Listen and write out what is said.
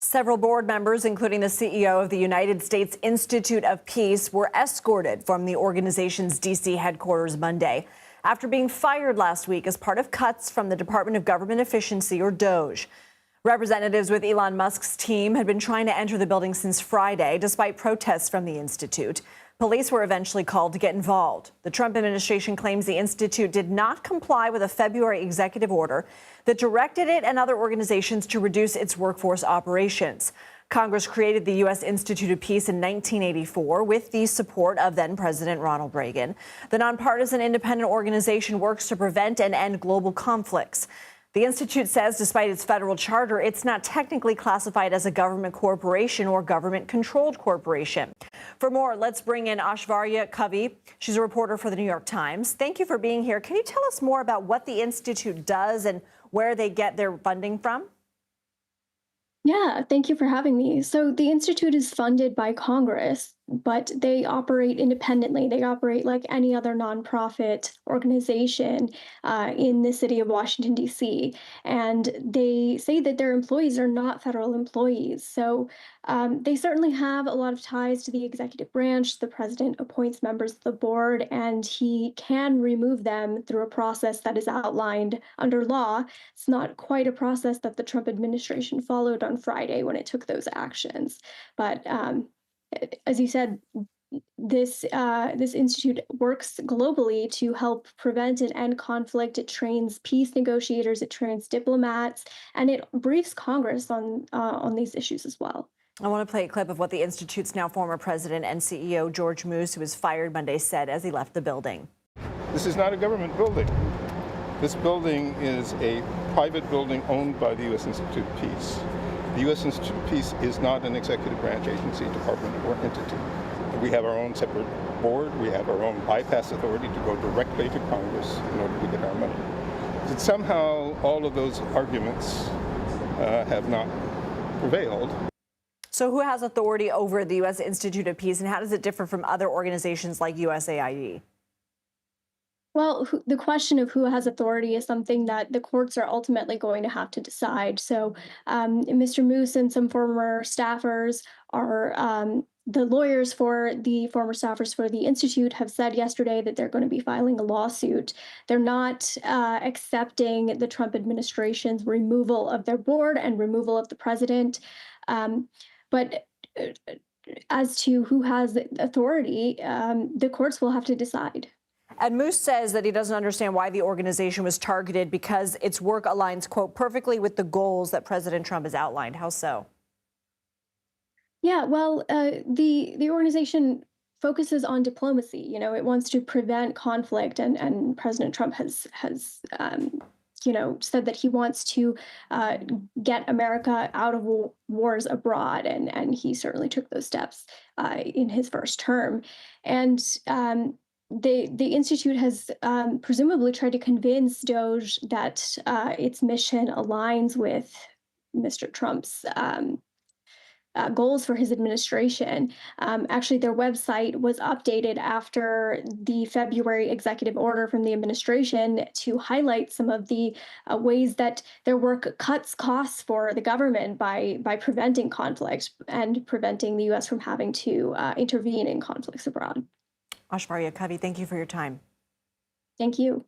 Several board members, including the CEO of the United States Institute of Peace, were escorted from the organization's D.C. headquarters Monday after being fired last week as part of cuts from the Department of Government Efficiency, or DOGE. Representatives with Elon Musk's team had been trying to enter the building since Friday, despite protests from the institute. Police were eventually called to get involved. The Trump administration claims the institute did not comply with a February executive order that directed it and other organizations to reduce its workforce operations. Congress created the U.S. Institute of Peace in 1984 with the support of then-President Ronald Reagan. The nonpartisan independent organization works to prevent and end global conflicts. The Institute says despite its federal charter, it's not technically classified as a government corporation or government-controlled corporation. For more, let's bring in Aishvarya Kavi. She's a reporter for the New York Times. Thank you for being here. Can you tell us more about what the Institute does and where they get their funding from? Yeah, thank you for having me. So the Institute is funded by Congress, but they operate independently. They operate like any other nonprofit organization in the city of Washington, D.C. And they say that their employees are not federal employees. So they certainly have a lot of ties to the executive branch. The president appoints members of the board, and he can remove them through a process that is outlined under law. It's not quite a process that the Trump administration followed on Friday when it took those actions. But as you said, this institute works globally to help prevent and end conflict. It trains peace negotiators, it trains diplomats, and it briefs Congress on these issues as well. I want to play a clip of what the Institute's now former president and CEO George Moose, who was fired Monday, said as he left the building. This is not a government building. This building is a private building owned by the U.S. Institute of Peace. The U.S. Institute of Peace is not an executive branch agency, department, or entity. We have our own separate board. We have our own bypass authority to go directly to Congress in order to get our money. But somehow all of those arguments have not prevailed. So who has authority over the U.S. Institute of Peace, and how does it differ from other organizations like USAID? Well, the question of who has authority is something that the courts are ultimately going to have to decide. So Mr. Moose and some former staffers are the lawyers for the former staffers for the Institute have said yesterday that they're going to be filing a lawsuit. They're not accepting the Trump administration's removal of their board and removal of the president. But as to who has authority, the courts will have to decide. And Moose says that he doesn't understand why the organization was targeted because its work aligns, quote, perfectly with the goals that President Trump has outlined. How so? Yeah, well, the organization focuses on diplomacy. You know, it wants to prevent conflict, and President Trump has said that he wants to get America out of wars abroad, and he certainly took those steps in his first term. And the Institute has presumably tried to convince DOGE that its mission aligns with Mr. Trump's goals for his administration. Actually, their website was updated after the February executive order from the administration to highlight some of the ways that their work cuts costs for the government by preventing conflict and preventing the U.S. from having to intervene in conflicts abroad. Aishvarya Kavi, thank you for your time. Thank you.